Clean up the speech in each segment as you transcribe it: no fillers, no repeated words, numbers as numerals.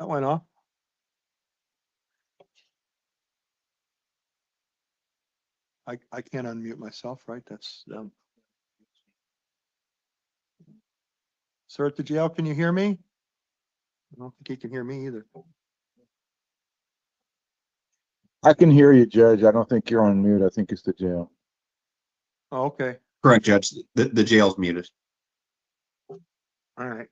That went off. I can't unmute myself, right? That's Sir at the jail, can you hear me? I don't think he can hear me either. I can hear you, Judge. I don't think you're on mute. I think it's the jail. Oh, okay, Correct, Judge. The jail's muted. all right.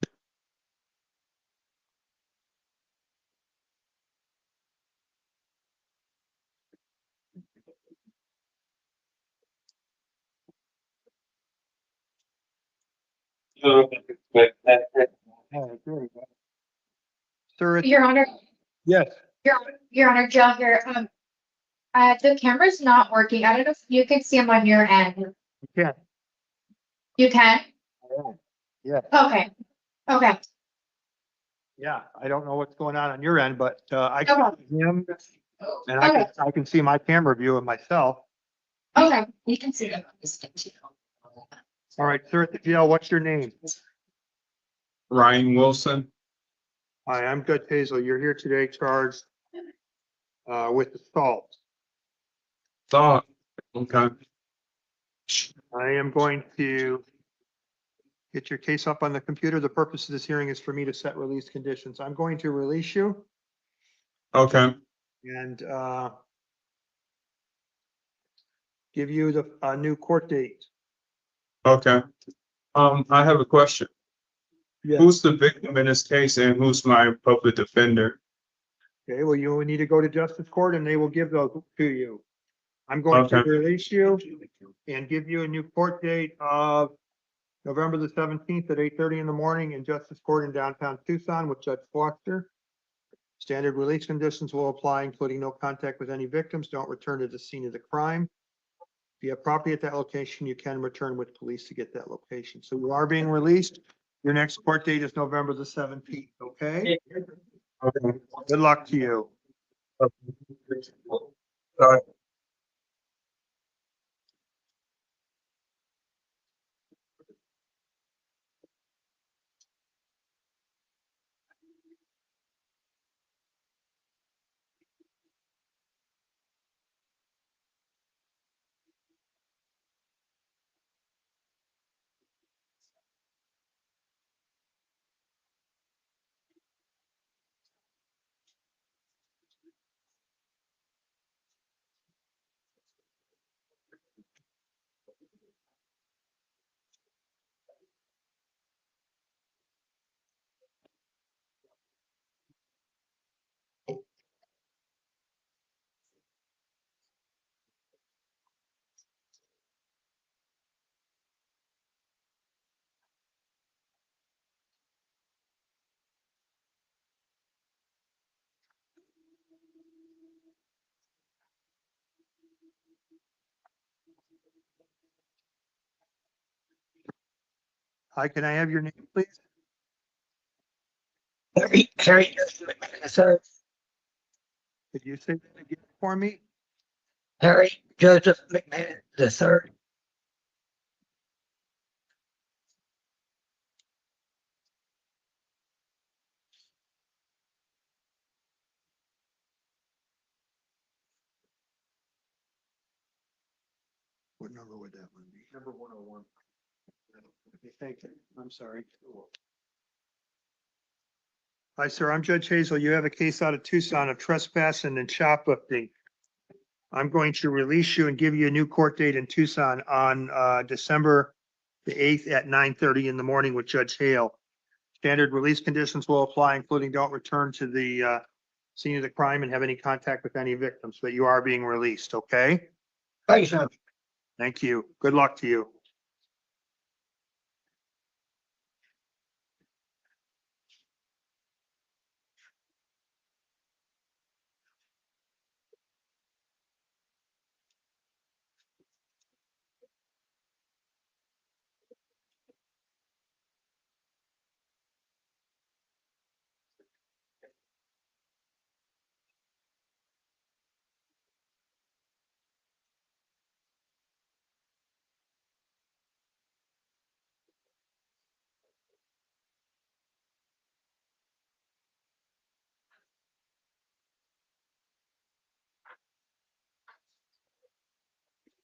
Sir, Your Honor, yes, Your Honor, Jill here. The camera's not working. I don't know if you can see them on your end. you can. You can? Yeah, Okay. Okay. yeah. I don't know what's going on your end, but I No can problem. see him and Okay. I can see my camera view of myself. Okay. You can see them. All right, sir at the jail, what's your name? Ryan Wilson. Hi, I'm Judge Hazel. You're here today charged with assault. Thought. Okay. I am going to get your case up on the computer. The purpose of this hearing is for me to set release conditions. I'm going to release you Okay. and give you a new court date. Okay. I have a question. Yes. Who's the victim in this case and who's my public defender? Okay, well, you will need to go to justice court and they will give those to you. I'm going to Okay. release you and give you a new court date of November the 17th at 8:30 in the morning in justice court in downtown Tucson with Judge Foster. Standard release conditions will apply, including no contact with any victims. Don't return to the scene of the crime. If you have property at that location, you can return with police to get that location. So you are being released. Your next court date is November the 17th, okay? Okay. Good luck to you. Hi, can I have your name, please? Harry, sir, Could you say that again for me? Harry Joseph McMahon the third. What number would that one be? Number 101. Okay, thank you. I'm sorry. Hi, sir. I'm Judge Hazel. You have a case out of Tucson of trespassing and shoplifting. I'm going to release you and give you a new court date in Tucson on December the 8th at 9:30 in the morning with Judge Hale. Standard release conditions will apply, including don't return to the scene of the crime and have any contact with any victims, but you are being released, okay? Thanks, sir. Thank you. Good luck to you.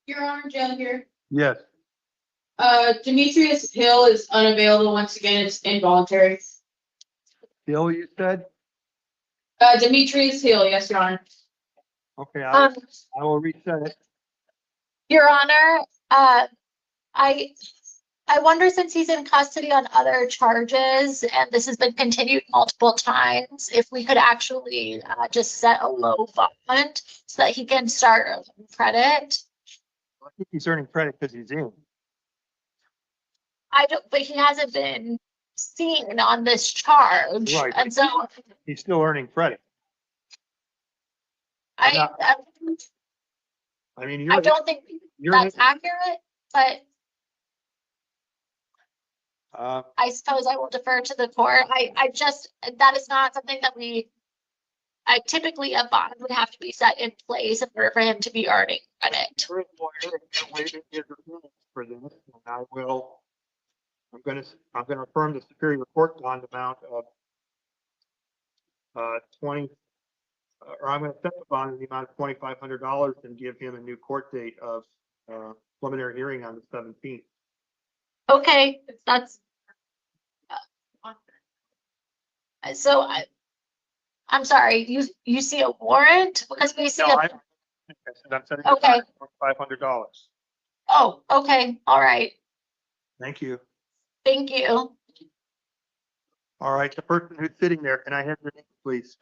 Your Honor, Joe here. Yes. Demetrius Hill is unavailable once again. It's involuntary. Bill, you said? Demetrius Hill, yes, Your Honor. Okay, Um, I will reset it. Your Honor, I wonder, since he's in custody on other charges and this has been continued multiple times, if we could actually just set a low bond so that he can start earning credit. I think he's earning credit because he's in. I don't, but he hasn't been seen on this charge. Right. And so He's still earning credit. I I mean, I don't think that's accurate, but I suppose I will defer to the court. I just, that is not something that typically a bond would have to be set in place in order for him to be earning credit. For this, and I'm gonna affirm the Superior Court bond amount of 20, or I'm gonna set the bond in the amount of $2,500 and give him a new court date of preliminary hearing on the 17th. Okay, that's. So I'm sorry, you see a warrant? Because we see No, a, I said I'm setting Okay. $500. oh, okay, all right, Thank you. thank you. All right, the person who's sitting there, can I have your name, please?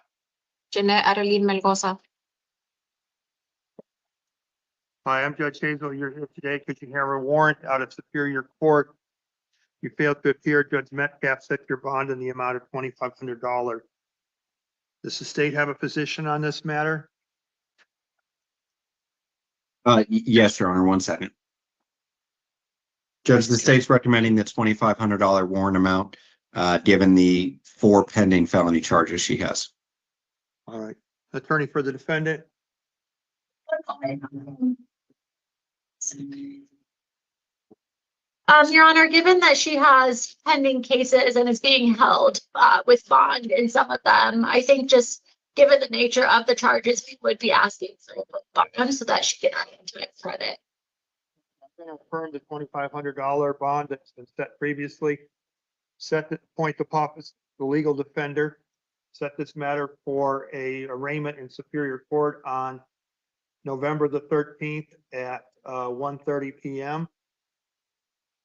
Jeanette Adeline Melgoza. Hi, I'm Judge Hazel. You're here today because you have a warrant out of Superior Court. You failed to appear. Judge Metcalf set your bond in the amount of $2,500. Does the state have a position on this matter? Yes, Your Honor, 1 second. Judge, the state's recommending the $2,500 warrant amount, given the 4 pending felony charges she has. All right. Attorney for the defendant? Your Honor, given that she has pending cases and is being held with bond in some of them, I think just given the nature of the charges, we would be asking for a bond so that she can earn into credit. I'm going to affirm the $2,500 bond that's been set previously. Set the point the office, the legal defender, set this matter for a arraignment in Superior Court on November the 13th at 1:30 p.m.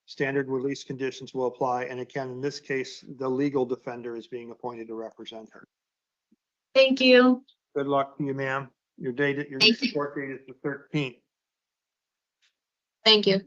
Standard release conditions will apply. And again, in this case, the legal defender is being appointed to represent her. Thank you. Good luck to you, ma'am. Your Thank you. court date is the 13th. Thank you.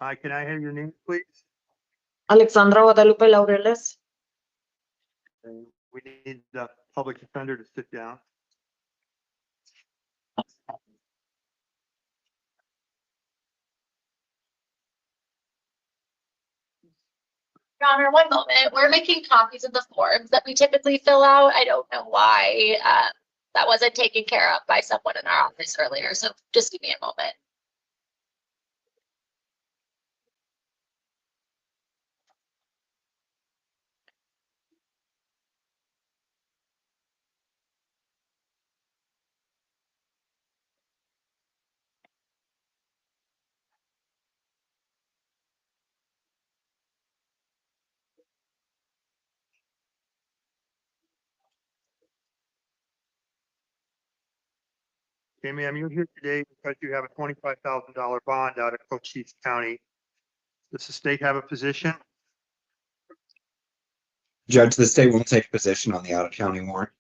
Hi, can I have your name, please? Alexandra Guadalupe Laureles. And we need the public defender to sit down. Your Honor, one moment. We're making copies of the forms that we typically fill out. I don't know why that wasn't taken care of by someone in our office earlier. So just give me a moment. Okay, ma'am, you're here today because you have a $25,000 bond out of Cochise County. Does the state have a position? Judge, the state won't take a position on the out of county warrant.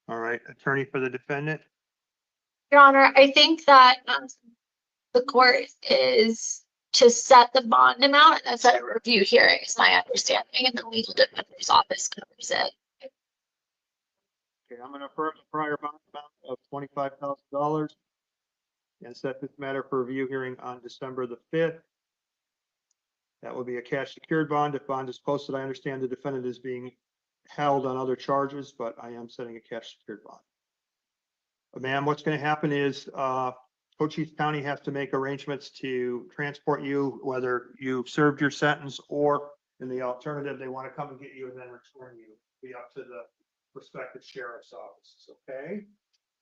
All right, attorney for the defendant. Your Honor, I think that the court is to set the bond amount and then set a review hearing is my understanding, and the legal defender's office covers it. Okay, I'm gonna affirm the prior bond amount of $25,000 and set this matter for review hearing on December the 5th. That will be a cash secured bond. If bond is posted, I understand the defendant is being held on other charges, but I am setting a cash secured bond. Ma'am, what's gonna happen is, Cochise County has to make arrangements to transport you, whether you've served your sentence or in the alternative, they want to come and get you and then return you. Be up to the respective sheriff's offices, okay?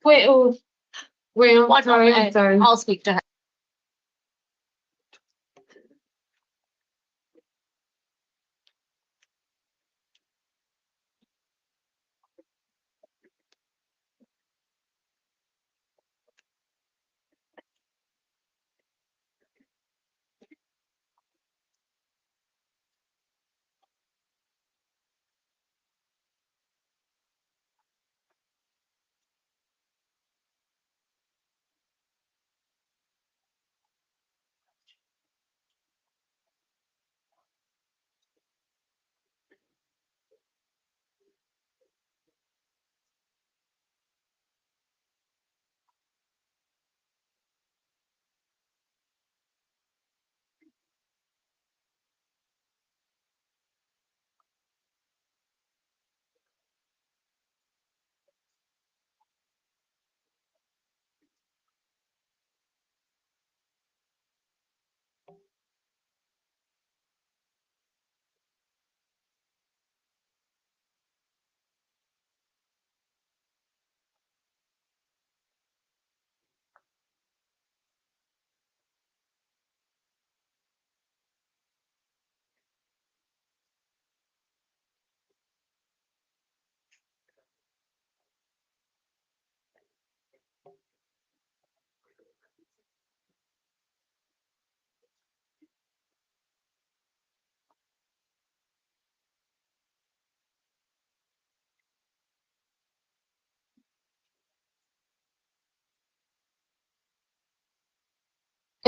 Wait, One Sorry, moment, sorry. I'll speak to her.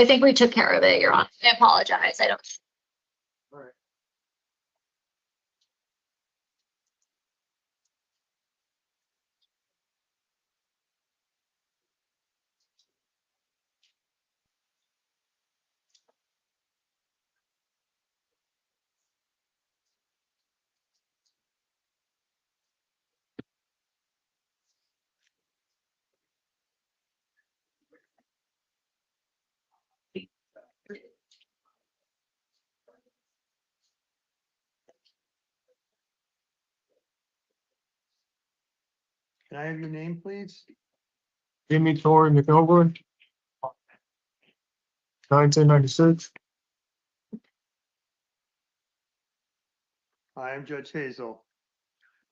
I think we took care of it, Your Honor. I apologize. I don't. All right. Can I have your name, please? Jimmy Torrey McElroy. 1996. I am Judge Hazel.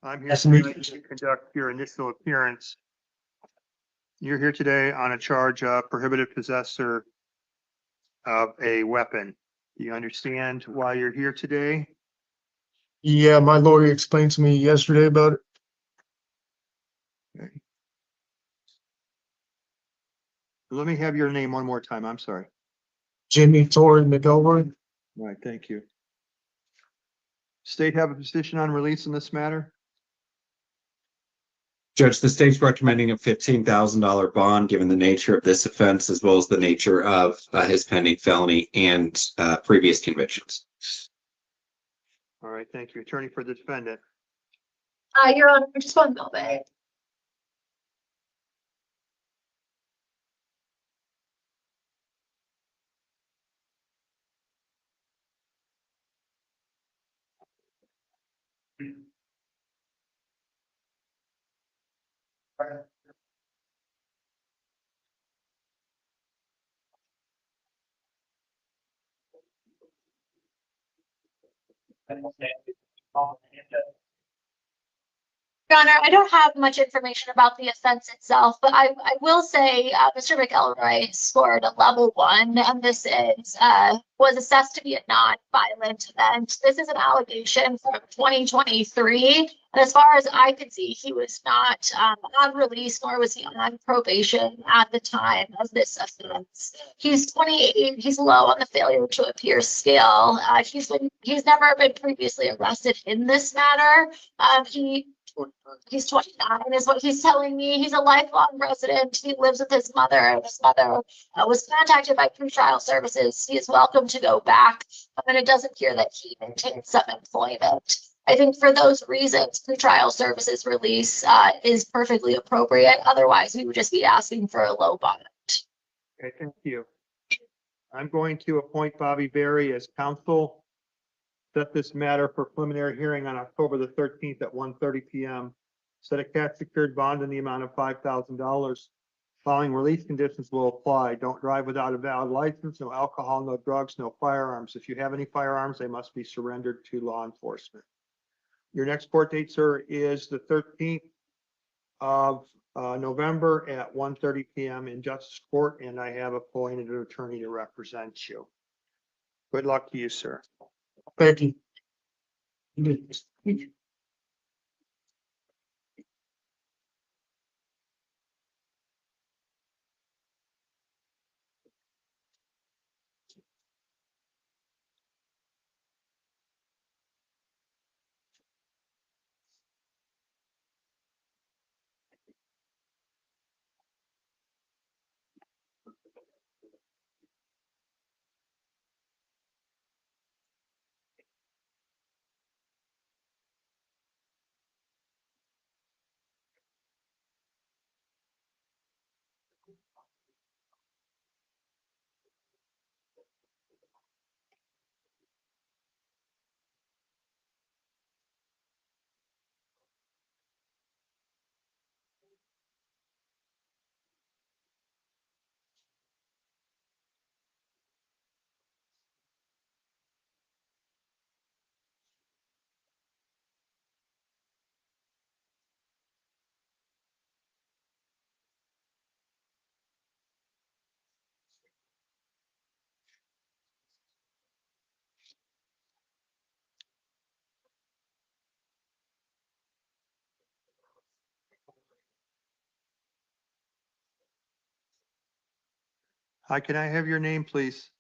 I'm here Nice to meet tonight to conduct your initial appearance. You're here today on a charge of prohibited possessor of a weapon. Do you understand why you're here today? Yeah, my lawyer explained to me yesterday about it. Let me have your name one more time. I'm sorry. Jimmy Torrey McElroy. All right, thank you. State have a position on release in this matter? Judge, the state's recommending a $15,000 bond, given the nature of this offense, as well as the nature of his pending felony and previous convictions. All right, thank you. Attorney for the defendant. Your Honor, just one moment. Your Honor, I don't have much information about the offense itself, but I will say, Mr. McElroy scored a level 1, and this was assessed to be a non-violent event. This is an allegation from 2023, and as far as I can see, he was not on release, nor was he on probation at the time of this offense. He's 28. He's low on the failure to appear scale. He's never been previously arrested in this matter. He's 29 is what he's telling me. He's a lifelong resident. He lives with his mother, and his mother was contacted by pretrial services. He is welcome to go back, and it does appear that he maintains some employment. I think for those reasons, pretrial services release is perfectly appropriate. Otherwise, we would just be asking for a low bond. Okay, thank you. I'm going to appoint Bobby Berry as counsel. Set this matter for preliminary hearing on October the 13th at 1:30 p.m. Set a cash secured bond in the amount of $5,000. Following release conditions will apply. Don't drive without a valid license, no alcohol, no drugs, no firearms. If you have any firearms, they must be surrendered to law enforcement. Your next court date, sir, is the 13th of November at 1:30 p.m. in Justice Court, and I have appointed an attorney to represent you. Good luck to you, sir. Ready. Hi, can I have your name, please?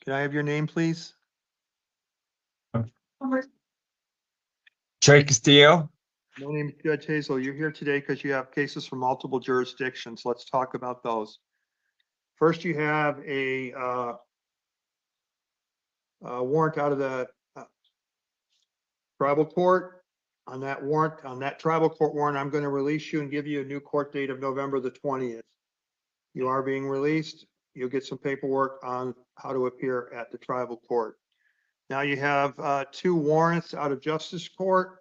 Can I have your name, please? Trey Castillo. My name is Judge Hazel. You're here today because you have cases from multiple jurisdictions. Let's talk about those. First, you have a warrant out of the tribal court. On that warrant, on that tribal court warrant, I'm going to release you and give you a new court date of November the 20th. You are being released. You'll get some paperwork on how to appear at the tribal court. Now you have 2 warrants out of justice court.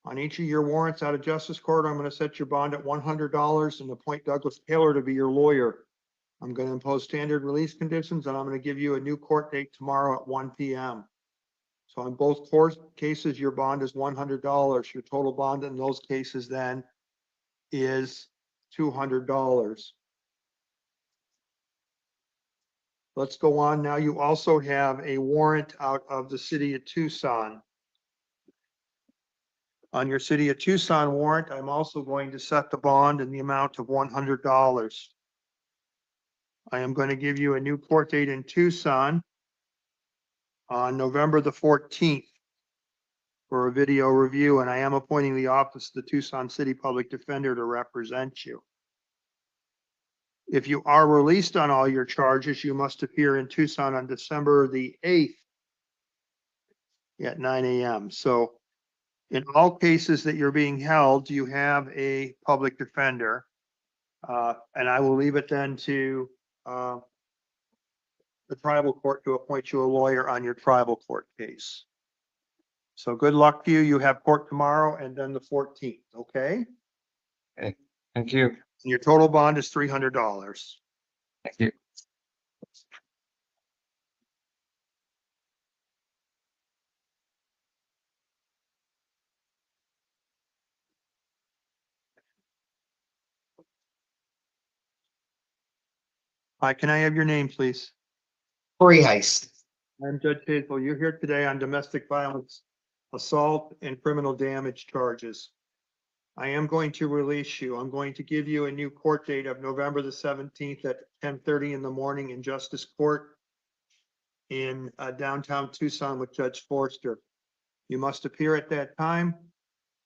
On each of your warrants out of justice court, I'm going to set your bond at $100 and appoint Douglas Taylor to be your lawyer. I'm going to impose standard release conditions, and I'm going to give you a new court date tomorrow at 1 p.m. So on both court cases, your bond is $100. Your total bond in those cases then is $200. Let's go on. Now you also have a warrant out of the city of Tucson. On your city of Tucson warrant, I'm also going to set the bond in the amount of $100. I am going to give you a new court date in Tucson on November the 14th for a video review, and I am appointing the office of the Tucson City Public Defender to represent you. If you are released on all your charges, you must appear in Tucson on December the 8th at 9 a.m. So in all cases that you're being held, you have a public defender. And I will leave it then to the tribal court to appoint you a lawyer on your tribal court case. So good luck to you. You have court tomorrow and then the 14th, okay? Thank you. And your total bond is $300. Thank you. Hi, can I have your name, please? Corey Heist. I'm Judge Hazel. You're here today on domestic violence, assault, and criminal damage charges. I am going to release you. I'm going to give you a new court date of November the 17th at 10:30 in the morning in Justice Court in downtown Tucson with Judge Forster. You must appear at that time.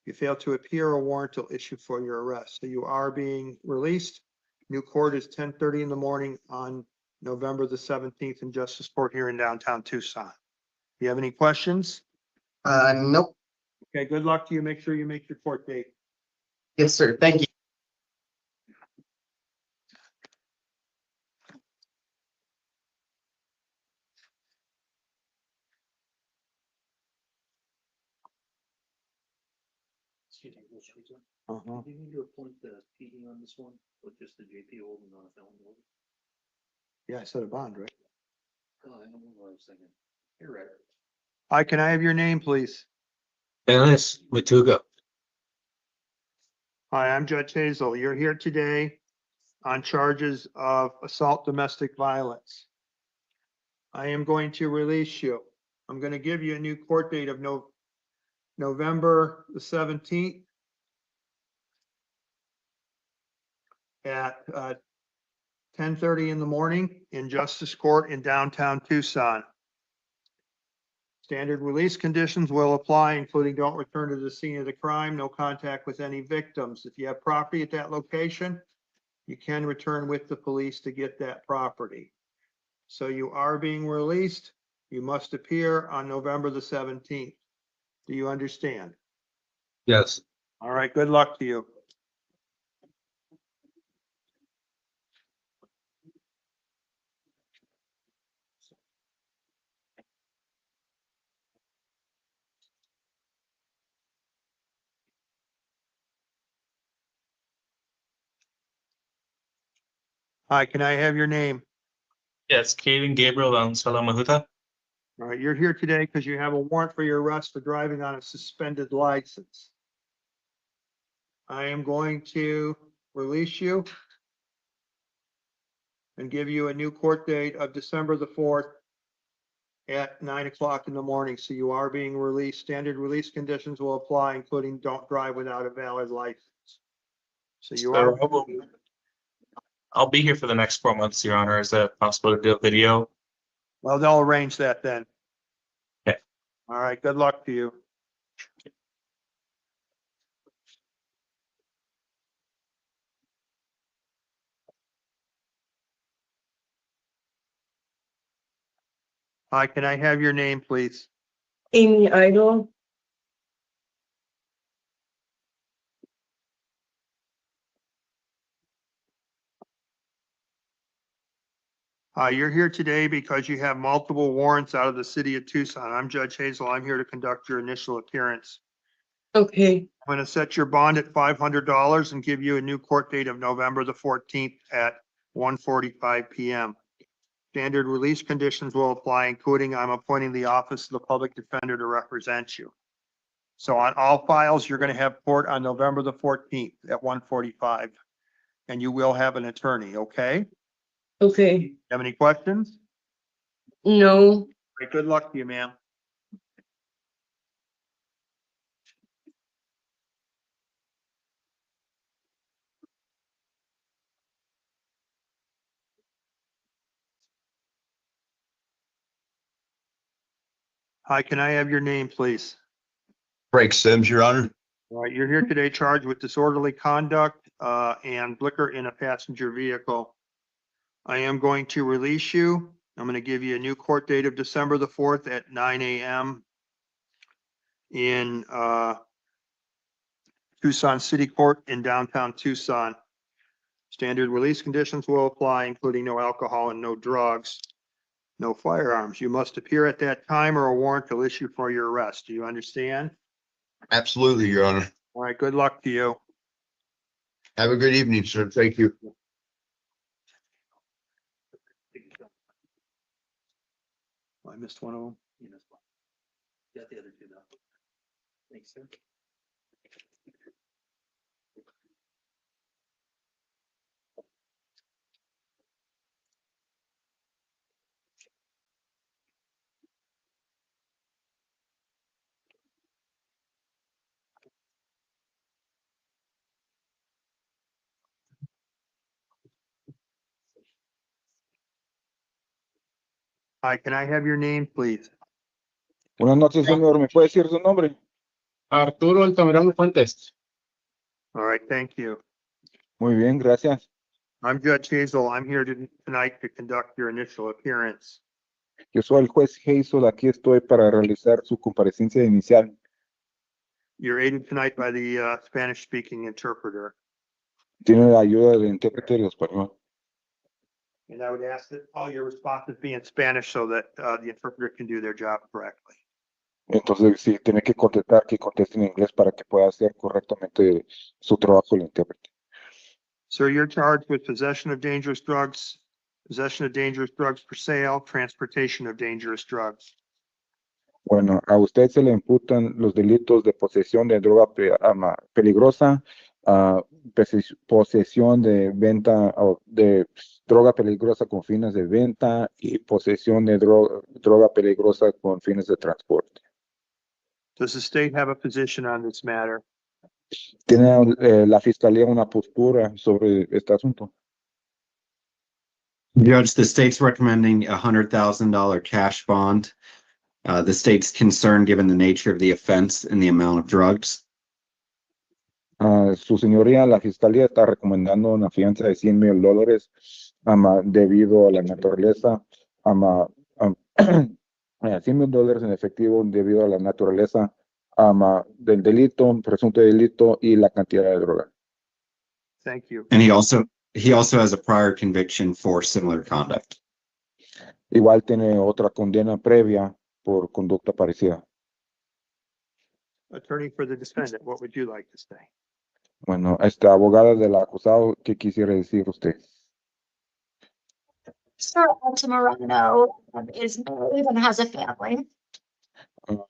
If you fail to appear, a warrant will issue for your arrest. So you are being released. New court is 10:30 in the morning on November the 17th in Justice Court here in downtown Tucson. Do you have any questions? Nope. Okay, good luck to you. Make sure you make your court date. Yes, sir. Thank you. Uh-huh. Do you need to appoint the PD on this one, or just the JP holding on a felony order? Yeah, I said a bond, right? Oh, I don't know what I was thinking. You're right. Hi, can I have your name, please? Dennis Matuga. Hi, I'm Judge Hazel. You're here today on charges of assault, domestic violence. I am going to release you. I'm going to give you a new court date of November the 17th at 10:30 in the morning in Justice Court in downtown Tucson. Standard release conditions will apply, including don't return to the scene of the crime, no contact with any victims. If you have property at that location, you can return with the police to get that property. So you are being released. You must appear on November the 17th. Do you understand? Yes. All right, good luck to you. Hi, can I have your name? Yes, Kevin Gabriel Valenzuela Mahuta. All right, you're here today because you have a warrant for your arrest for driving on a suspended license. I am going to release you and give you a new court date of December the 4th at 9 o'clock in the morning. So you are being released. Standard release conditions will apply, including don't drive without a valid license. So you are. I'll be here for the next 4 months, Your Honor. Is it possible to do a video? Well, they'll arrange that then. Okay. All right, good luck to you. Hi, can I have your name, please? Amy Idol. You're here today because you have multiple warrants out of the city of Tucson. I'm Judge Hazel. I'm here to conduct your initial appearance. Okay, I'm going to set your bond at $500 and give you a new court date of November the 14th at 1:45 PM. Standard release conditions will apply, including I'm appointing the Office of the Public Defender to represent you. So on all files, you're going to have court on November the 14th at 1:45, and you will have an attorney, okay? okay. Have any questions? No, All right, good luck to you, ma'am. Hi, can I have your name, please? Frank Sims, Your Honor. All right, you're here today charged with disorderly conduct and liquor in a passenger vehicle. I am going to release you. I'm going to give you a new court date of December the 4th at 9 AM in Tucson City Court in downtown Tucson. Standard release conditions will apply, including no alcohol and no drugs, no firearms. You must appear at that time or a warrant will issue for your arrest. Do you understand? Absolutely, Your Honor. All right, good luck to you. Have a good evening, sir. Thank you. I missed one of them. You missed one. Got the other two though. Thanks, sir. Hi, can I have your name, please? Buenas noches, señor. ¿Me puede decir su nombre? Arturo Altamirano Fuentes. All right, thank you. Muy bien, gracias. I'm Judge Hazel. I'm here tonight to conduct your initial appearance. Yo soy el juez Hazel. Aquí estoy para realizar su comparecencia inicial. You're aided tonight by the Spanish-speaking interpreter. Tiene la ayuda del intérprete de español. And I would ask that all your responses be in Spanish so that the interpreter can do their job correctly. Entonces, si tiene que conteste en inglés para que pueda hacer correctamente su trabajo el intérprete. Sir, you're charged with possession of dangerous drugs for sale, transportation of dangerous drugs. Bueno, a usted se le imputan los delitos de posesión de droga peligrosa, posesión de venta o de droga peligrosa con fines de venta y posesión de droga peligrosa con fines de transporte. Does the state have a position on this matter? ¿Tiene la fiscalía una postura sobre este asunto? Judge, the state's recommending $100,000 cash bond. The state's concerned given the nature of the offense and the amount of drugs. Su señoría, la fiscalía está recomendando una fianza de $100,000 debido a la naturaleza, $100,000 en efectivo debido a la naturaleza del delito, presunto delito y la cantidad de droga. Thank you. And he also has a prior conviction for similar conduct. Igual tiene otra condena previa por conducta parecida. Attorney for the defendant, what would you like to say? Bueno, esta abogada del acusado, ¿qué quisiera decir usted? Sir Altamirano is married and has a family.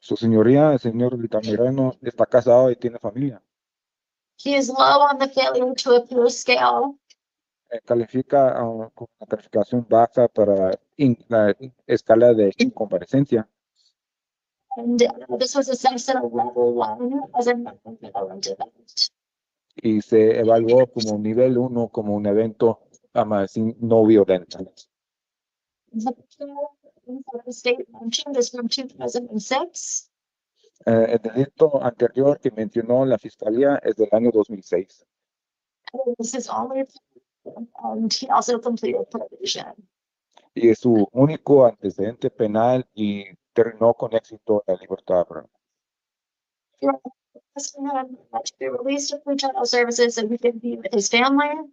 Su señoría, el señor Altamirano, está casado y tiene familia. He is low on the failure to appear scale. Califica con una calificación baja para la escala de incomparecencia. And this was assessed at a level 1 as a non-violent event. Y se evaluó como nivel 1, como un evento no violento. The state mentioned is from 2006. El delito anterior que mencionó la fiscalía es del año 2006. And this is only, and he also completed probation. Y es su único antecedente penal y terminó con éxito la libertad. You're asking him to be released to pretrial services so he can be with his family.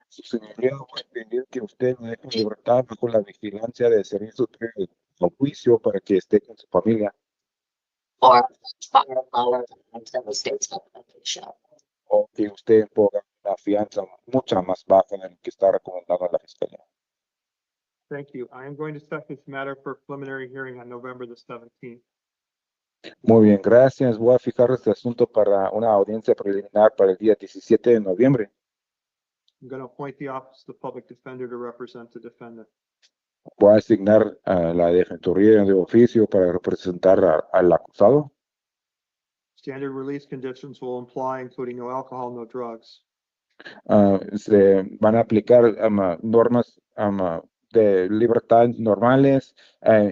Su señoría puede pedir que usted le deje en libertad bajo la vigilancia de servicio previo al juicio para que esté con su familia. Or far lower than the state's recommendation. O que usted ponga una fianza mucha más baja de lo que está recomendando la fiscalía. Thank you. I am going to set this matter for preliminary hearing on November the 17th. Muy bien, gracias. Voy a fijar este asunto para una audiencia preliminar para el día 17 de noviembre. I'm going to appoint the Office of the Public Defender to represent the defendant. Voy a asignar a la defensoría de oficio para representar al acusado. Standard release conditions will apply, including no alcohol, no drugs. Se van a aplicar normas de libertad normales,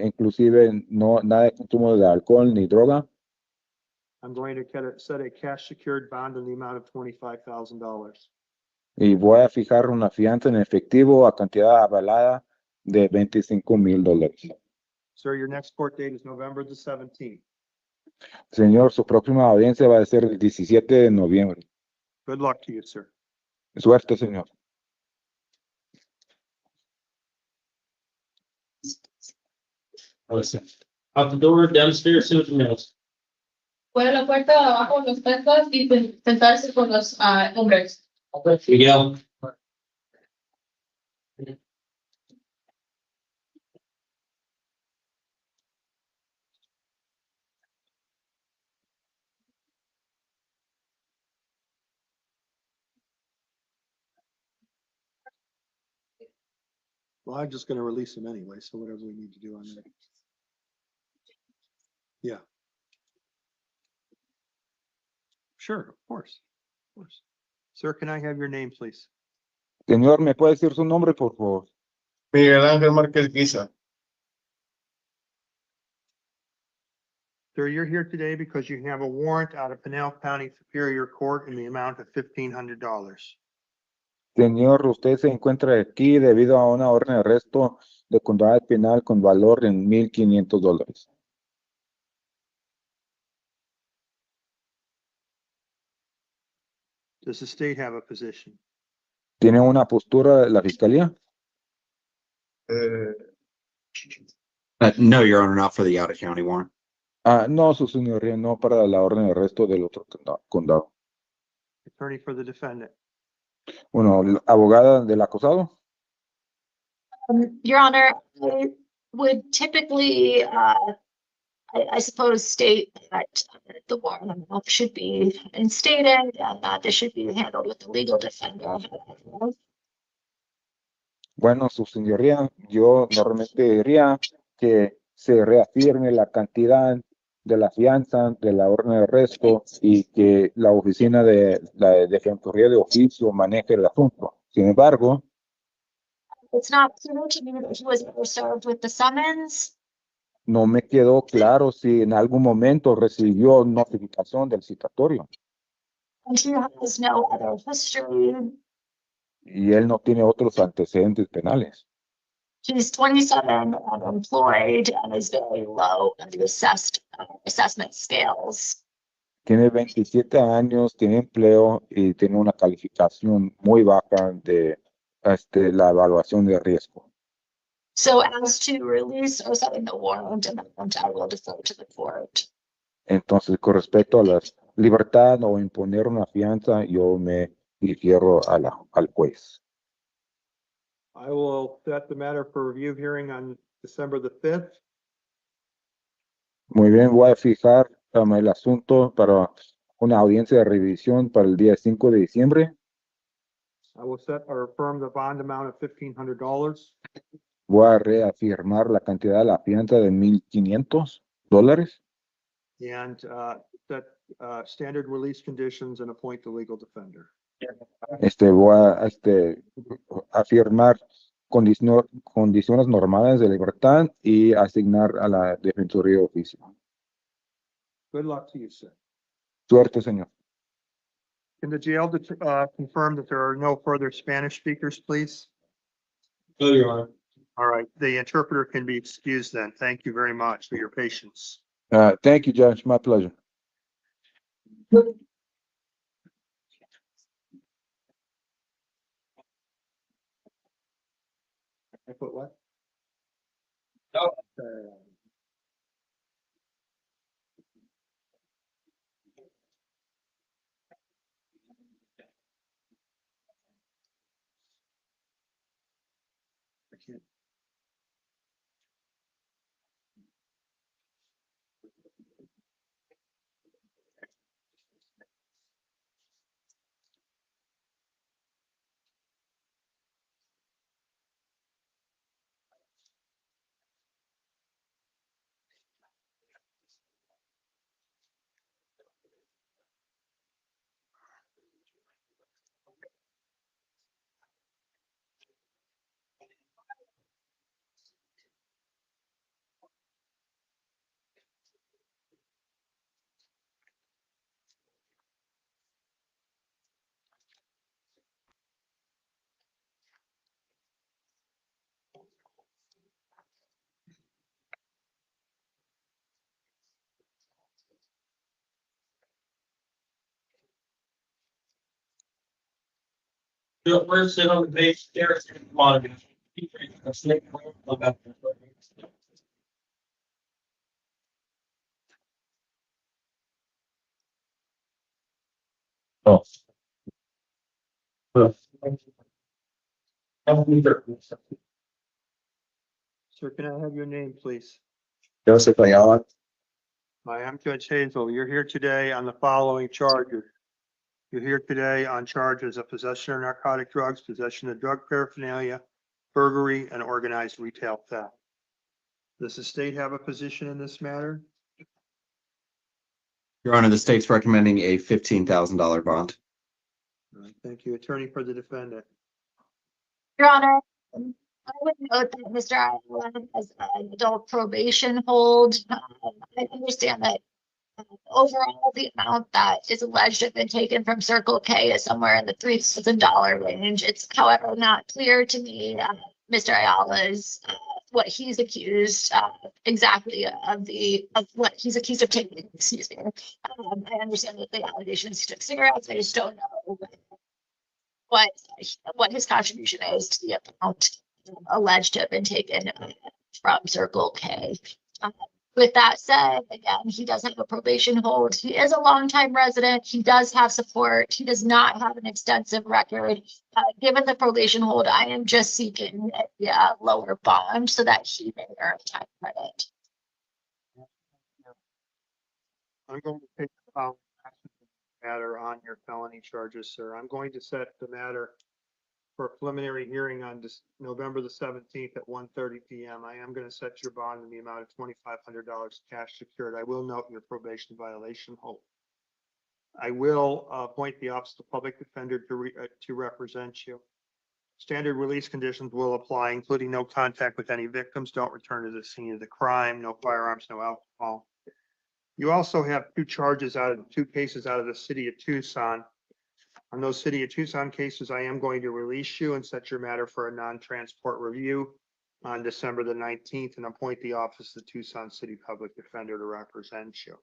inclusive nada de consumo de alcohol ni droga. I'm going to set a cash secured bond in the amount of $25,000. Y voy a fijar una fianza en efectivo a cantidad avalada de $25,000. Sir, your next court date is November the 17th. Señor, su próxima audiencia va a ser el 17 de noviembre. Good luck to you, sir. Suerte, señor. Out the door, downstairs, see what you knows. Fuera la puerta de abajo, los pescas y sentarse con los hombres. Miguel. Well, I'm just going to release him anyway, so whatever we need to do on that. Yeah. Sure, of course. Of course. Sir, can I have your name, please? Señor, ¿me puede decir su nombre, por favor? Miguel Ángel Márquez Guisa. Sir, you're here today because you have a warrant out of Pinal County Superior Court in the amount of $1,500. Señor, usted se encuentra aquí debido a una orden de arresto de condado penal con valor en $1,500. Does the state have a position? ¿Tiene una postura de la fiscalía? No, Your Honor, not for the out-of-county warrant. No, su señoría, no para la orden de arresto del otro condado. Attorney for the defendant. Bueno, la abogada del acusado. Your Honor, I would typically, I suppose, state that the warrant should be instated and that this should be handled with the legal defender. Bueno, su señoría, yo normalmente diría que se reafirme la cantidad de la fianza, de la orden de arresto y que la oficina de la Defensoría de Oficio maneje el asunto. Sin embargo, It's not clear to me that he was ever served with the summons. no me quedó claro si en algún momento recibió notificación del citatorio And he has no other history. y él no tiene otros antecedentes penales. He's 27 and employed and is very low on the assessment scales. Tiene 27 años, tiene empleo y tiene una calificación muy baja de la evaluación de riesgo. So as to release or setting the warrant amount, I will defer to the court. Entonces, con respecto a la libertad o imponer una fianza, yo me difiero al juez. I will set the matter for review hearing on December the 5th. Muy bien, voy a fijar el asunto para una audiencia de revisión para el día 5 de diciembre. I will set or affirm the bond amount of $1,500. Voy a reafirmar la cantidad de la fianza de $1,500 And set standard release conditions and appoint the legal defender. Voy a afirmar condiciones normales de libertad y asignar a la Defensoría de Oficio. Good luck to you, sir. Suerte, señor. Can the jail confirm that there are no further Spanish speakers, please? No, Your Honor. All right, the interpreter can be excused then. Thank you very much for your patience. Thank you, Judge. My pleasure. I put what? Oh. I can't. First, sit on the base stairs and monitor. Oh. Sir, can I have your name, please? Joseph Ayala. I am Judge Hazel. You're here today on the following charges. You're here today on charges of possession of narcotic drugs, possession of drug paraphernalia, burglary, and organized retail theft. Does the state have a position in this matter? Your Honor, the state's recommending a $15,000 bond. Thank you. Attorney for the defendant. Your Honor, I would note that Mr. Allen has an adult probation hold. I understand that overall, the amount that is alleged to have been taken from Circle K is somewhere in the $3,000 range. It's however not clear to me, Mr. Ayala's, what he's accused exactly of what he's accused of taking, excuse me. I understand that the allegations he took cigarettes, I just don't know what his contribution is to the amount alleged to have been taken from Circle K. With that said, again, he does have a probation hold. He is a longtime resident. He does have support. He does not have an extensive record. Given the probation hold, I am just seeking a lower bond so that he may earn time credit. I'm going to take the following matter on your felony charges, sir. I'm going to set the matter for a preliminary hearing on November the 17th at 1:30 p.m. I am going to set your bond in the amount of $2,500 cash secured. I will note your probation violation hold. I will appoint the Office of the Public Defender to represent you. Standard release conditions will apply, including no contact with any victims, don't return to the scene of the crime, no firearms, no alcohol. You also have two cases out of the city of Tucson. On those city of Tucson cases, I am going to release you and set your matter for a non-transport review on December the 19th and appoint the Office of the Tucson City Public Defender to represent you.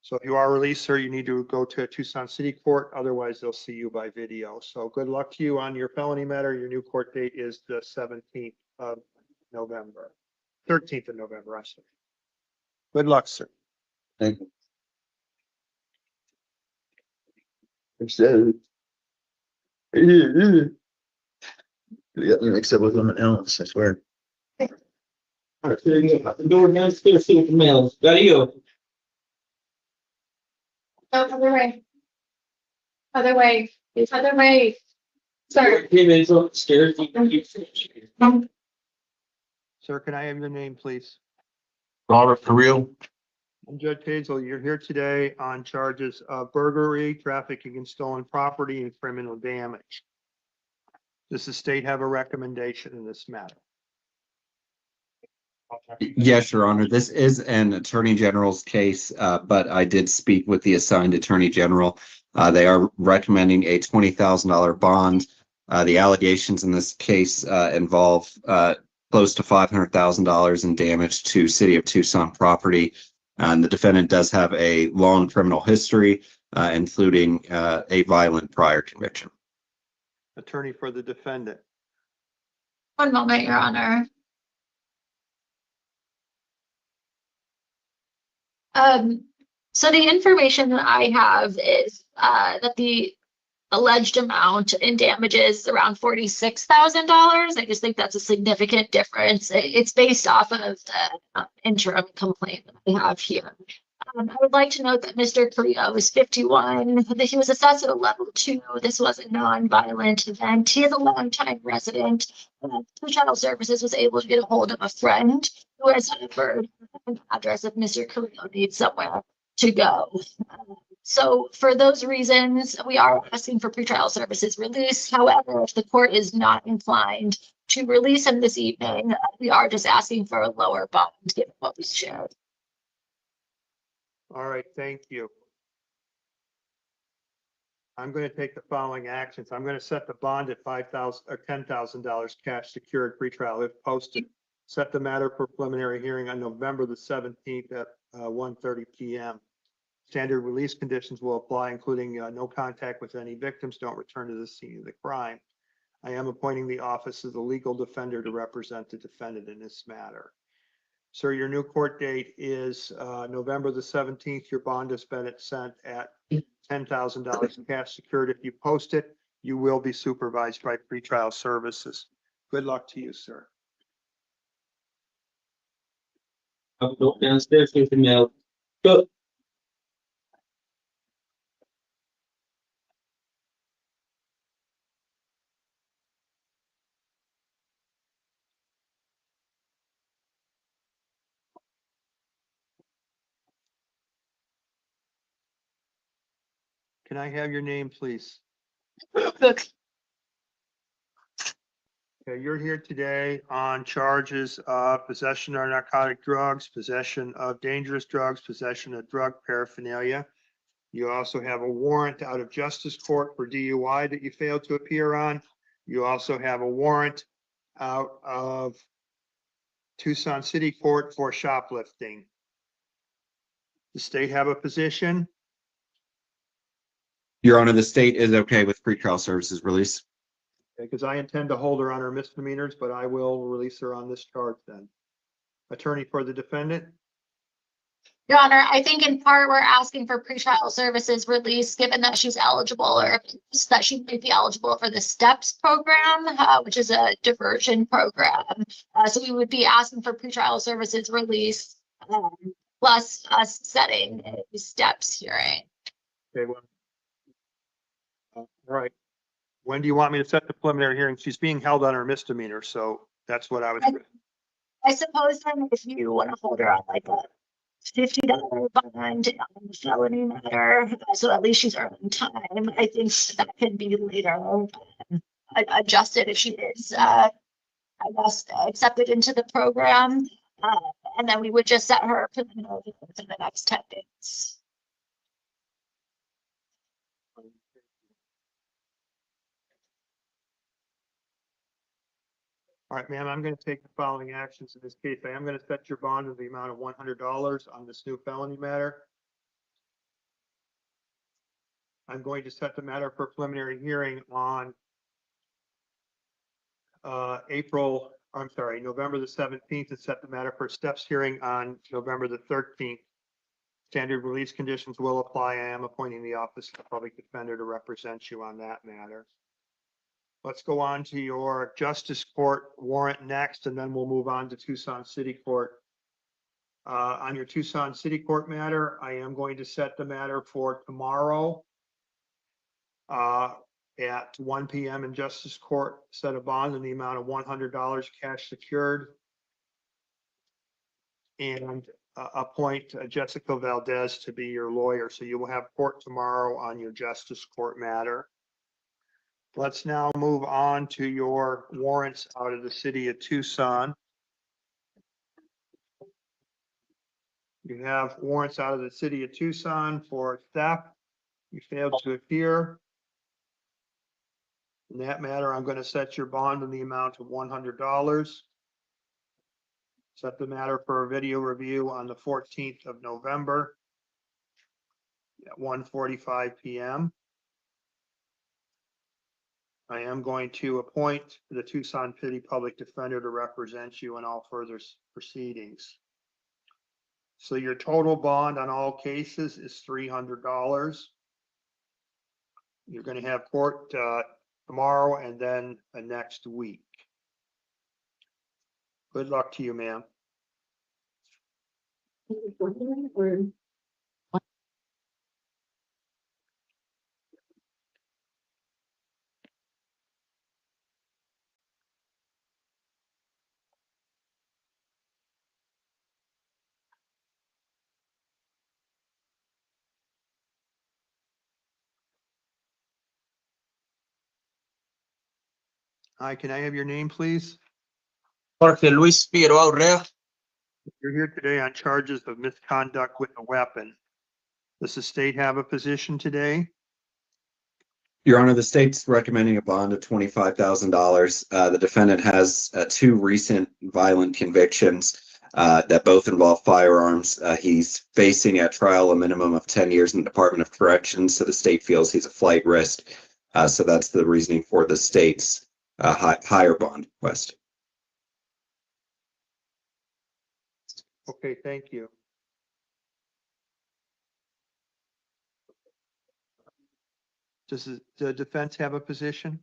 So if you are released, sir, you need to go to a Tucson City Court. Otherwise, they'll see you by video. So good luck to you on your felony matter. Your new court date is the 17th of November, 13th of November, I say. Good luck, sir. Thank you. So, you got me mixed up with someone else, I swear. All right, so you go out the door downstairs, see what the mail. Gotta go. Oh, other way. Other way. Other way. Sorry. Hey, man, so upstairs. Sir, can I have your name, please? Robert Carrillo. I'm Judge Hazel. You're here today on charges of burglary, trafficking in stolen property, and criminal damage. Does the state have a recommendation in this matter? Yes, Your Honor. This is an Attorney General's case, but I did speak with the assigned Attorney General. They are recommending a $20,000 bond. The allegations in this case involve close to $500,000 in damage to City of Tucson property. And the defendant does have a long criminal history, including a violent prior conviction. Attorney for the defendant. One moment, Your Honor. So the information that I have is that the alleged amount in damages is around $46,000. I just think that's a significant difference. It's based off of the interim complaint that we have here. I would like to note that Mr. Carrillo is 51, that he was assessed at a level 2. This was a non-violent event. He is a longtime resident. Judicial Services was able to get a hold of a friend who has offered an address if Mr. Carrillo needs somewhere to go. So for those reasons, we are asking for pretrial services release. However, if the court is not inclined to release him this evening, we are just asking for a lower bond given what we shared. All right, thank you. I'm going to take the following actions. I'm going to set the bond at $5,000 or $10,000 cash secured pretrial if posted. Set the matter for preliminary hearing on November the 17th at 1:30 p.m. Standard release conditions will apply, including no contact with any victims, don't return to the scene of the crime. I am appointing the Office of the Legal Defender to represent the defendant in this matter. Sir, your new court date is November the 17th. Your bond has been sent at $10,000 cash secured. If you post it, you will be supervised by pretrial services. Good luck to you, sir. I'll go downstairs, see what the mail. Go. Can I have your name, please? Look. Okay, you're here today on charges of possession of narcotic drugs, possession of dangerous drugs, possession of drug paraphernalia. You also have a warrant out of justice court for DUI that you failed to appear on. You also have a warrant out of Tucson City Court for shoplifting. The state have a position? Your Honor, the state is okay with pretrial services release. Because I intend to hold her on her misdemeanors, but I will release her on this charge then. Attorney for the defendant? Your Honor, I think in part we're asking for pretrial services release, given that she's eligible or that she may be eligible for the STEPS program, which is a diversion program. So we would be asking for pretrial services release, plus us setting a STEPS hearing. Okay, well. All right. When do you want me to set the preliminary hearing? She's being held on her misdemeanor, so that's what I was. I suppose then if you want to hold her on like a $50 bond on the felony matter, so at least she's earning time. I think that can be later adjusted if she is, I guess, accepted into the program. And then we would just set her preliminary in the next 10 days. All right, ma'am, I'm going to take the following actions in this case. I am going to set your bond in the amount of $100 on this new felony matter. I'm going to set the matter for preliminary hearing on November the 17th, and set the matter for steps hearing on November the 13th. Standard release conditions will apply. I am appointing the Office of the Public Defender to represent you on that matter. Let's go on to your Justice Court warrant next, and then we'll move on to Tucson City Court. On your Tucson City Court matter, I am going to set the matter for tomorrow at 1 p.m. in Justice Court. Set a bond in the amount of $100 cash secured, and appoint Jessica Valdez to be your lawyer. So you will have court tomorrow on your Justice Court matter. Let's now move on to your warrants out of the city of Tucson. You have warrants out of the city of Tucson for theft. You failed to appear. In that matter, I'm going to set your bond in the amount of $100. Set the matter for a video review on the 14th of November at 1:45 p.m. I am going to appoint the Tucson City Public Defender to represent you in all further proceedings. So your total bond on all cases is $300. You're going to have court tomorrow and then next week. Good luck to you, ma'am. Hi, can I have your name, please? Jorge Luis Figueroa Urrea. You're here today on charges of misconduct with a weapon. Does the state have a position today? Your Honor, the state's recommending a bond of $25,000. The defendant has two recent violent convictions that both involve firearms. He's facing at trial a minimum of 10 years in the Department of Corrections, so the state feels he's a flight risk. So that's the reasoning for the state's higher bond request. Okay, thank you. Does the defense have a position?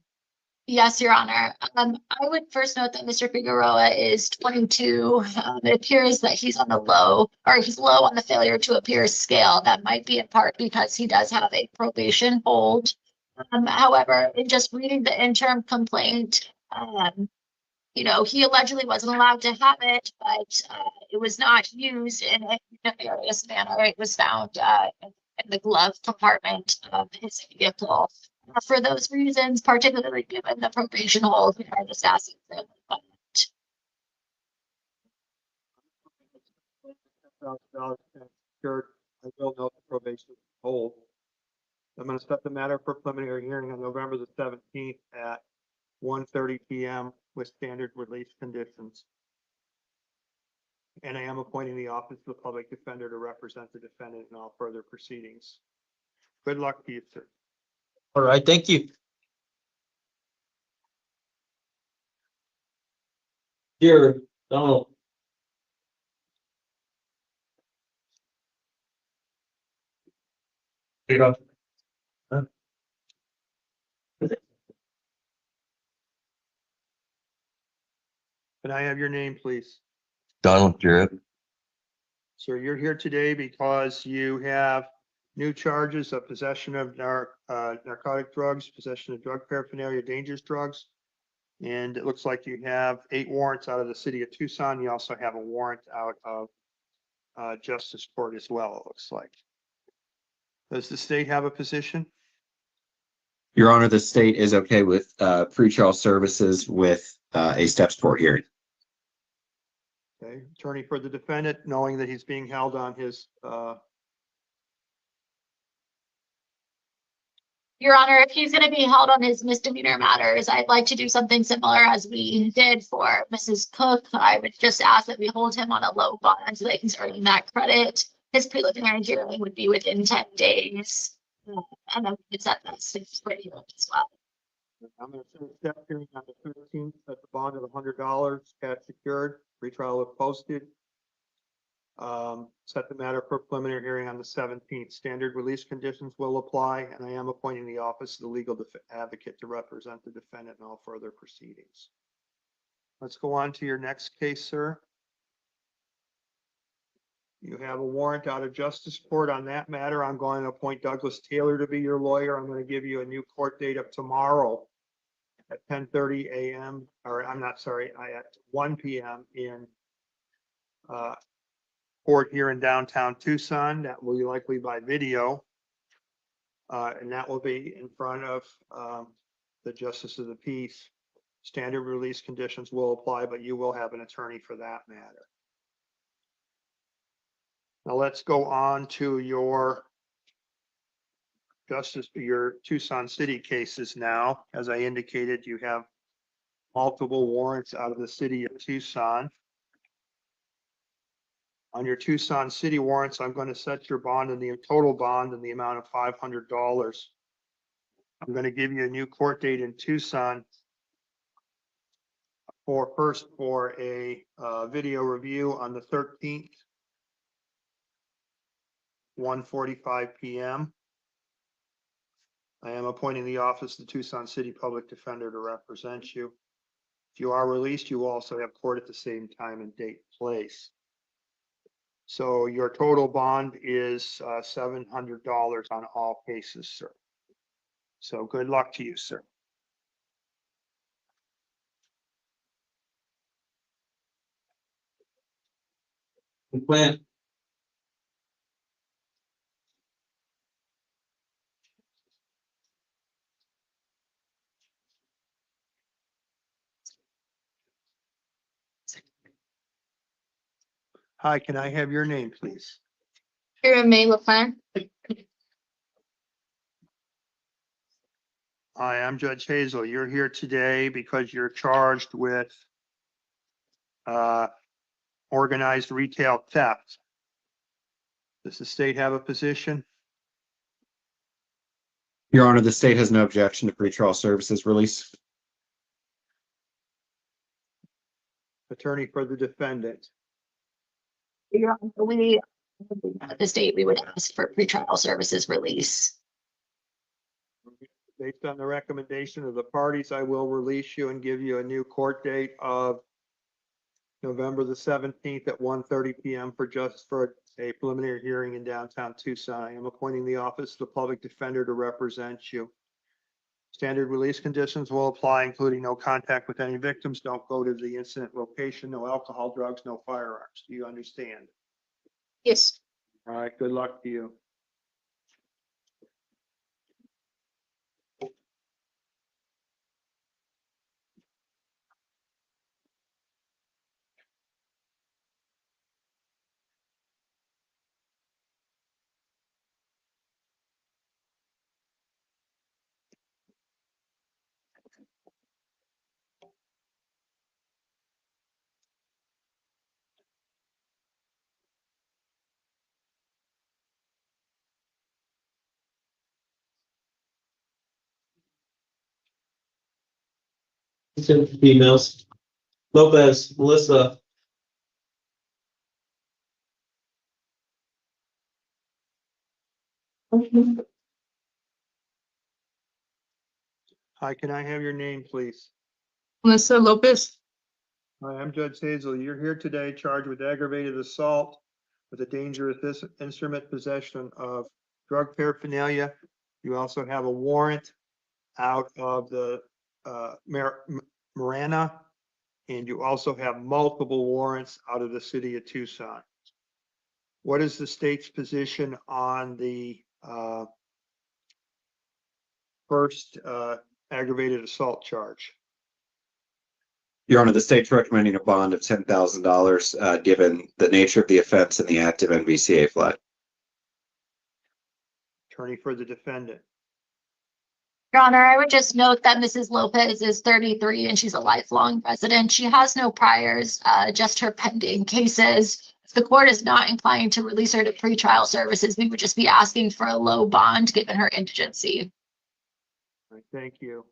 Yes, Your Honor. I would first note that Mr. Figueroa is 22. It appears that he's on the low, or he's low on the failure to appear scale. That might be in part because he does have a probation hold. However, in just reading the interim complaint, he allegedly wasn't allowed to have it, but it was not used in a nefarious manner. It was found in the glove compartment of his vehicle. for those reasons, particularly given the probation hold, we are just asking for the bond. Sure, I will note the probation hold. I'm going to set the matter for preliminary hearing on November the 17th at 1:30 PM with standard release conditions. And I am appointing the Office of the Public Defender to represent the defendant in all further proceedings. Good luck to you, sir. All right, thank you. Here, Donald. Can I have your name, please? Donald Jarrett. Sir, you're here today because you have new charges of possession of narcotic drugs, possession of drug paraphernalia, dangerous drugs. And it looks like you have 8 warrants out of the city of Tucson. You also have a warrant out of Justice Court as well, it looks like. Does the state have a position? Your Honor, the state is okay with pretrial services with a steps court hearing. Okay, attorney for the defendant, knowing that he's being held on his, Your Honor, if he's going to be held on his misdemeanor matters, I'd like to do something similar as we did for Mrs. Cook. I would just ask that we hold him on a low bond so that he's earning that credit. His preliminary hearing would be within 10 days. And then it's at that stage for you as well. I'm going to send a step hearing on the 13th at the bond of $100, cash secured, retrial if posted. Set the matter for preliminary hearing on the 17th. Standard release conditions will apply, and I am appointing the Office of the Legal Advocate to represent the defendant in all further proceedings. Let's go on to your next case, sir. You have a warrant out of Justice Court on that matter. I'm going to appoint Douglas Taylor to be your lawyer. I'm going to give you a new court date of tomorrow at 10:30 a.m. or I'm not sorry, at 1 p.m. in court here in downtown Tucson. That will be likely by video. And that will be in front of the Justice of the Peace. Standard release conditions will apply, but you will have an attorney for that matter. Now let's go on to your Tucson City cases now. As I indicated, you have multiple warrants out of the city of Tucson. On your Tucson City warrants, I'm going to set your bond and the total bond in the amount of $500. I'm going to give you a new court date in Tucson for a video review on the 13th, 1:45 p.m. I am appointing the Office of the Tucson City Public Defender to represent you. If you are released, you will also have court at the same time and date and place. So your total bond is $700 on all cases, sir. So good luck to you, sir. Plan. Hi, can I have your name, please? Here in May LaPlante. Hi, I'm Judge Hazel. You're here today because you're charged with organized retail theft. Does the state have a position? Your Honor, the state has no objection to pretrial services release. Attorney for the defendant. Your Honor, we, at the state, we would ask for pretrial services release. Based on the recommendation of the parties, I will release you and give you a new court date of November the 17th at 1:30 p.m. for a preliminary hearing in downtown Tucson. I am appointing the Office of the Public Defender to represent you. Standard release conditions will apply, including no contact with any victims, don't go to the incident location, no alcohol, drugs, no firearms. Do you understand? Yes. All right, good luck to you. Females. Lopez, Melissa. Hi, can I have your name, please? Melissa Lopez. Hi, I'm Judge Hazel. You're here today charged with aggravated assault with a dangerous instrument, possession of drug paraphernalia. You also have a warrant out of the Marana, and you also have multiple warrants out of the city of Tucson. What is the state's position on the first aggravated assault charge? Your Honor, the state's recommending a bond of $10,000, given the nature of the offense and the active NVCA flag. Attorney for the defendant. Your Honor, I would just note that Mrs. Lopez is 33 and she's a lifelong resident. She has no priors, just her pending cases. If the court is not inclined to release her to pretrial services, we would just be asking for a low bond given her indigency. All right, thank you.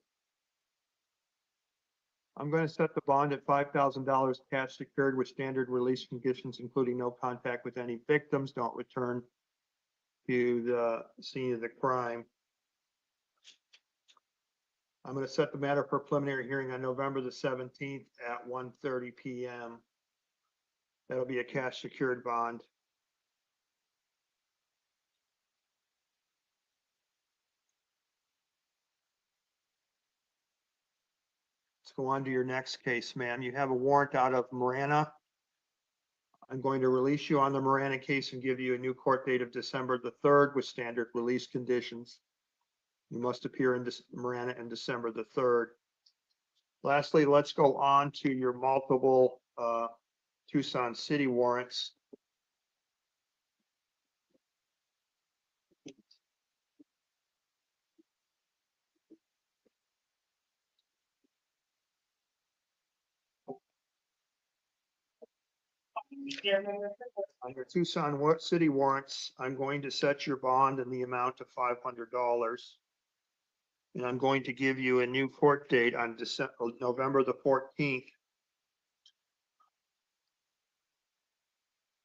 I'm going to set the bond at $5,000 cash secured with standard release conditions, including no contact with any victims, don't return to the scene of the crime. I'm going to set the matter for preliminary hearing on November the 17th at 1:30 p.m. That'll be a cash secured bond. Let's go on to your next case, ma'am. You have a warrant out of Marana. I'm going to release you on the Marana case and give you a new court date of December the 3rd with standard release conditions. You must appear in Marana in December the 3rd. Lastly, let's go on to your multiple Tucson City warrants. On your Tucson City warrants, I'm going to set your bond in the amount of $500. And I'm going to give you a new court date on November the 14th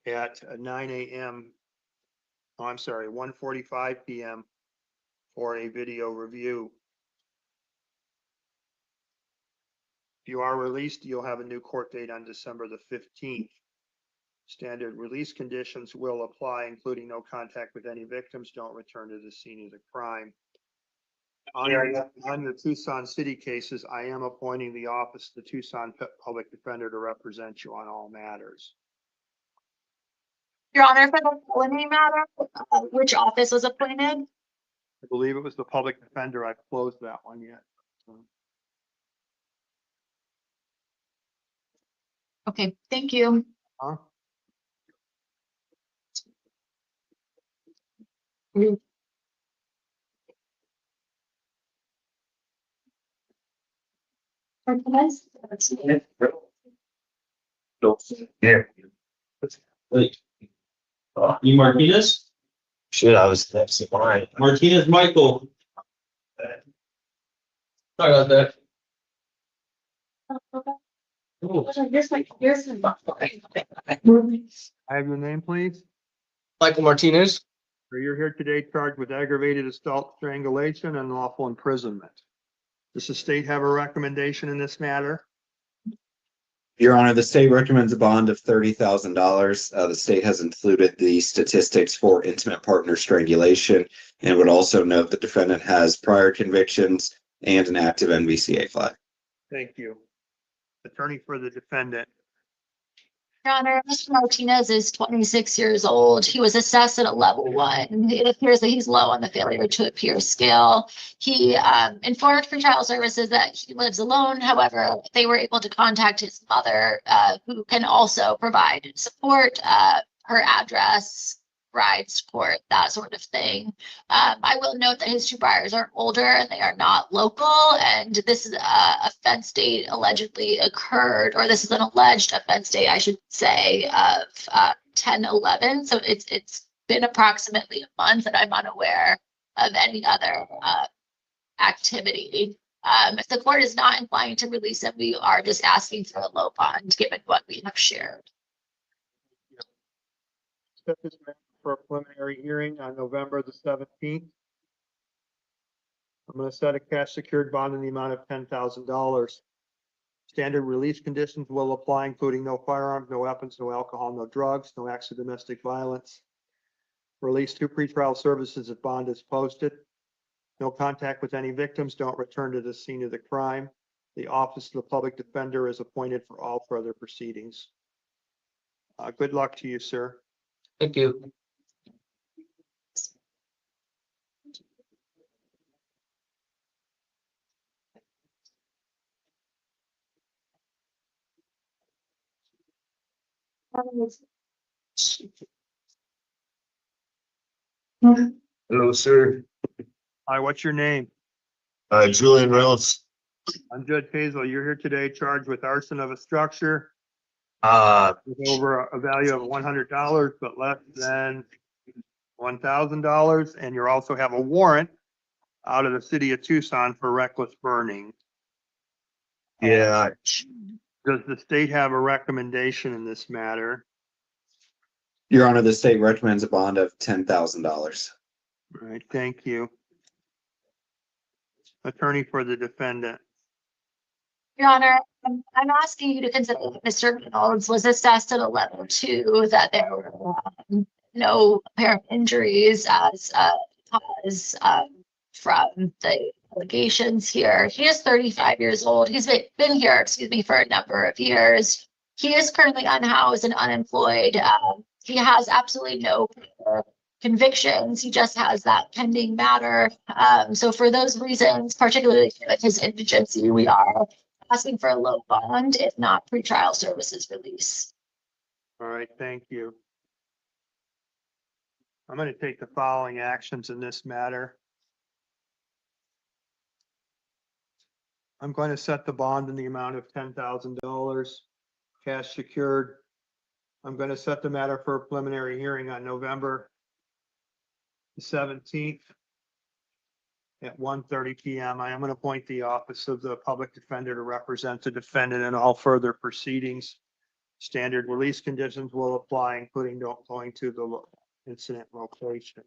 at 9 a.m. Oh, I'm sorry, 1:45 p.m. for a video review. If you are released, you'll have a new court date on December the 15th. Standard release conditions will apply, including no contact with any victims, don't return to the scene of the crime. On the Tucson City cases, I am appointing the office of the Tucson Public Defender to represent you on all matters. Your Honor, for the felony matter, which office was appointed? I believe it was the Public Defender. I've closed that one yet. Okay, thank you. Huh? Yeah. Wait. You Martinez? Shit, I was next in line. Martinez Michael. Sorry about that. Oh. I have your name, please. Michael Martinez. So you're here today charged with aggravated assault, strangulation, and lawful imprisonment. Does the state have a recommendation in this matter? Your Honor, the state recommends a bond of $30,000. The state has included the statistics for intimate partner strangulation and would also note the defendant has prior convictions and an active NVCA flag. Thank you. Attorney for the defendant. Your Honor, Mr. Martinez is 26 years old. He was assessed at a level 1. It appears that he's low on the failure to appear scale. He informed pretrial services that he lives alone. However, they were able to contact his mother, who can also provide support, her address, rides to court, that sort of thing. I will note that his 2 priors are older and they are not local, and this is offense date allegedly occurred, or this is an alleged offense date, I should say, of 10/11. So it's been approximately a month, and I'm unaware of any other activity. If the court is not inclined to release him, we are just asking for a low bond, given what we have shared. Set this matter for a preliminary hearing on November the 17th. I'm going to set a cash secured bond in the amount of $10,000. Standard release conditions will apply, including no firearms, no weapons, no alcohol, no drugs, no acts of domestic violence. Release to pretrial services if bond is posted. No contact with any victims. Don't return to the scene of the crime. The Office of the Public Defender is appointed for all further proceedings. Good luck to you, sir. Thank you. Hello, sir. Hi, what's your name? Julian Reynolds. I'm Judge Hazel. You're here today charged with arson of a structure with over a value of $100, but less than $1,000. And you also have a warrant out of the city of Tucson for reckless burning. Yeah. Does the state have a recommendation in this matter? Your Honor, the state recommends a bond of $10,000. All right, thank you. Attorney for the defendant. Your Honor, I'm asking you to consider that Mr. Reynolds was assessed at a level 2, that there were no apparent injuries as cause from the allegations here. He is 35 years old. He's been here, excuse me, for a number of years. He is currently unhoused and unemployed. He has absolutely no convictions. He just has that pending matter. So for those reasons, particularly with his indigency, we are asking for a low bond, if not pretrial services release. All right, thank you. I'm going to take the following actions in this matter. I'm going to set the bond in the amount of $10,000, cash secured. I'm going to set the matter for a preliminary hearing on November the 17th at 1:30 p.m. I am going to appoint the Office of the Public Defender to represent the defendant in all further proceedings. Standard release conditions will apply, including going to the incident location.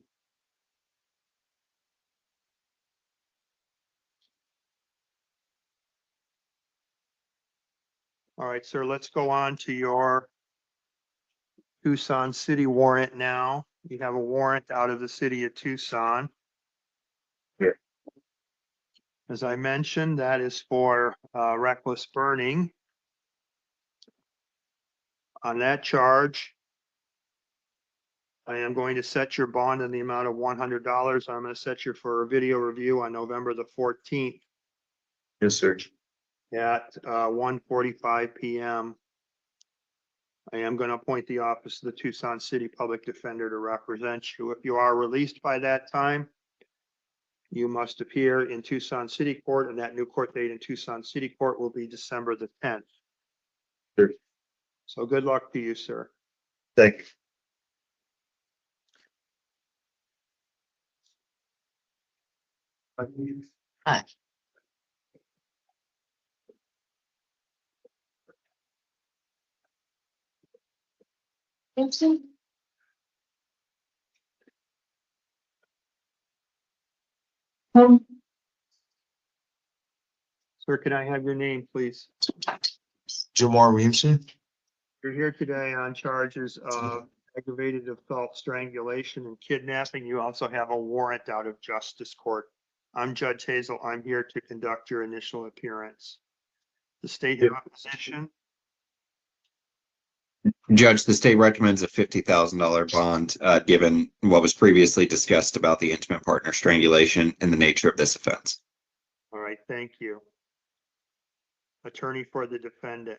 All right, sir, let's go on to your Tucson City warrant now. You have a warrant out of the city of Tucson. Here. As I mentioned, that is for reckless burning. On that charge, I am going to set your bond in the amount of $100. I'm going to set you for a video review on November the 14th Yes, sir. at 1:45 p.m. I am going to appoint the Office of the Tucson City Public Defender to represent you. If you are released by that time, you must appear in Tucson City Court, and that new court date in Tucson City Court will be December the 10th. Sure. So good luck to you, sir. Thank you. Hi. Sir, can I have your name, please? Jamar Williamson. You're here today on charges of aggravated assault, strangulation, and kidnapping. You also have a warrant out of Justice Court. I'm Judge Hazel. I'm here to conduct your initial appearance. The state have a position. Judge, the state recommends a $50,000 bond, given what was previously discussed about the intimate partner strangulation and the nature of this offense. All right, thank you. Attorney for the defendant.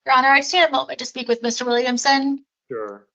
Your Honor, I just need a moment to speak with Mr. Williamson. Sure.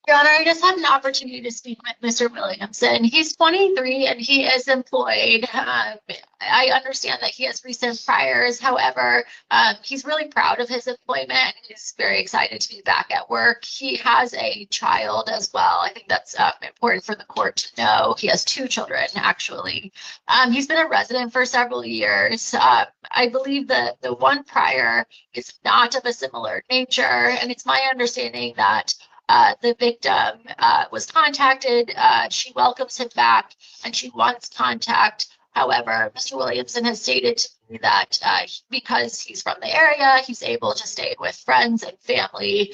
Your Honor, I just had an opportunity to speak with Mr. Williamson. He's 23 and he is employed. I understand that he has recent priors. However, he's really proud of his employment. He's very excited to be back at work. He has a child as well. I think that's important for the court to know. He has 2 children, actually. He's been a resident for several years. I believe that the one prior is not of a similar nature, and it's my understanding that the victim was contacted. She welcomes him back and she wants contact. However, Mr. Williamson has stated to me that because he's from the area, he's able to stay with friends and family.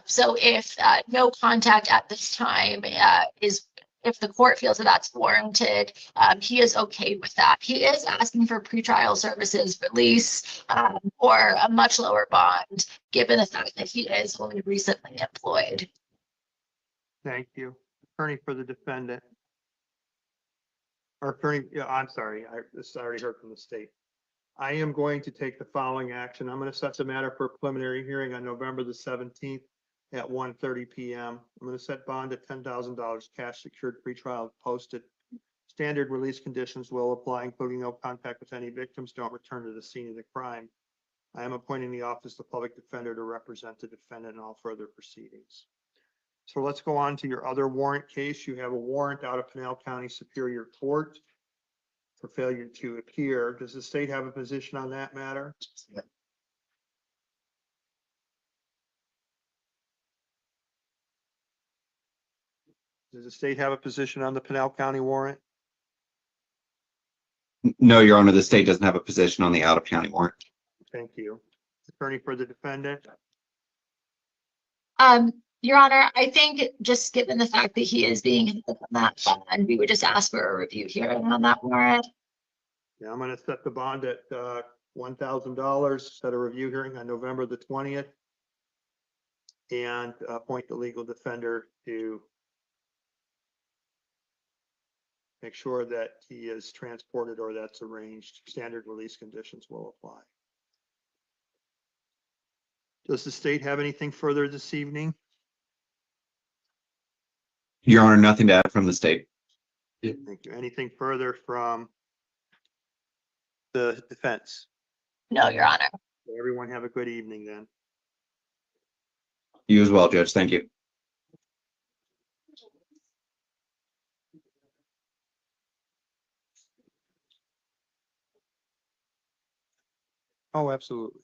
So if no contact at this time if the court feels that that's warranted, he is okay with that. He is asking for pretrial services release or a much lower bond, given the fact that he is only recently employed. Thank you. Attorney for the defendant. Or attorney, yeah, I'm sorry, I already heard from the state. I am going to take the following action. I'm going to set the matter for a preliminary hearing on November the 17th at 1:30 p.m. I'm going to set bond at $10,000 cash secured pretrial posted. Standard release conditions will apply, including no contact with any victims, don't return to the scene of the crime. I am appointing the office of public defender to represent the defendant in all further proceedings. So let's go on to your other warrant case. You have a warrant out of Pinal County Superior Court for failure to appear. Does the state have a position on that matter? Does the state have a position on the Pinal County warrant? No, Your Honor, the state doesn't have a position on the out-of-county warrant. Thank you. Attorney for the defendant. Your Honor, I think just given the fact that he is being held on that bond, we would just ask for a review hearing on that warrant. Yeah, I'm going to set the bond at $1,000, set a review hearing on November the 20th, and appoint the legal defender to make sure that he is transported or that's arranged. Standard release conditions will apply. Does the state have anything further this evening? Your Honor, nothing to add from the state. Thank you. Anything further from the defense? No, Your Honor. Everyone have a good evening then. You as well, Judge. Thank you. Oh, absolutely.